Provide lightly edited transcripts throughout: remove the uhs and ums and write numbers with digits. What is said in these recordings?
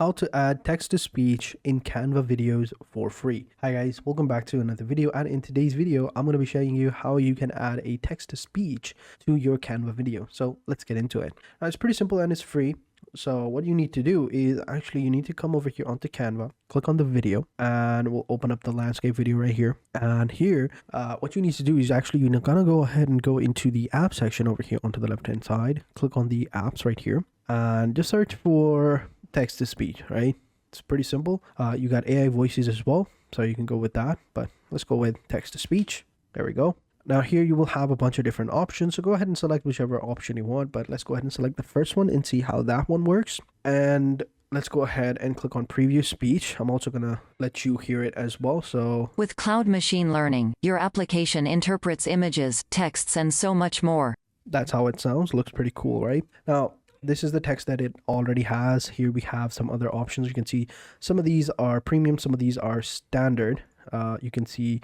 How to add text to speech in Canva videos for free. Hi guys, welcome back to another video, and in today's video I'm going to be showing you how you can add a text to speech to your Canva video. So let's get into it. Now, it's pretty simple and it's free. So what you need to do is actually you need to come over here onto Canva, click on the video, and we'll open up the landscape video right here. And here what you need to do is actually you're gonna go ahead and go into the app section over here onto the left hand side, click on the apps right here, and just search for text to speech. Right, it's pretty simple. You got AI voices as well, so you can go with that, but let's go with text to speech. There we go. Now here you will have a bunch of different options, so go ahead and select whichever option you want, but let's go ahead and select the first one and see how that one works. And let's go ahead and click on preview speech. I'm also gonna let you hear it as well. So with cloud machine learning, your application interprets images, texts, and so much more. That's how it sounds. Looks pretty cool, right? Now this is the text that it already has. Here we have some other options. You can see some of these are premium, some of these are standard. You can see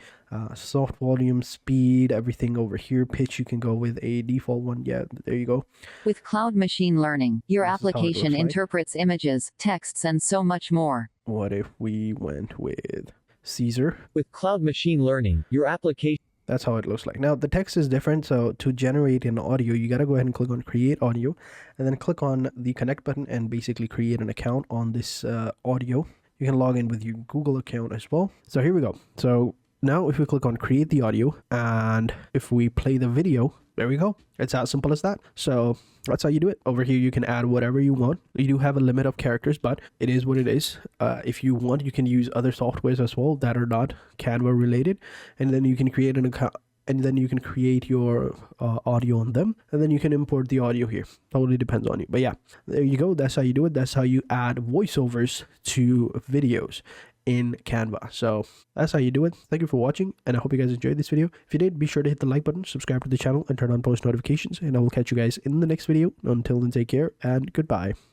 soft volume, speed, everything over here. Pitch, you can go with a default one. Yeah, there you go. With cloud machine learning, your application interprets images, texts, and so much more. What if we went with Caesar? With cloud machine learning, your application... That's how it looks like. Now the text is different, so to generate an audio you got to go ahead and click on create audio, and then click on the connect button and basically create an account on this audio. You can log in with your Google account as well. So here we go. So now if we click on create the audio and if we play the video, there we go. It's as simple as that. So that's how you do it. Over here you can add whatever you want. You do have a limit of characters, but it is what it is. If you want, you can use other softwares as well that are not Canva related, and then you can create an account, and then you can create your audio on them, and then you can import the audio here. Totally depends on you. But yeah, there you go. That's how you do it. That's how you add voiceovers to videos in Canva. So that's how you do it. Thank you for watching, and I hope you guys enjoyed this video. If you did, be sure to hit the like button, subscribe to the channel, and turn on post notifications, and I will catch you guys in the next video. Until then, take care and goodbye.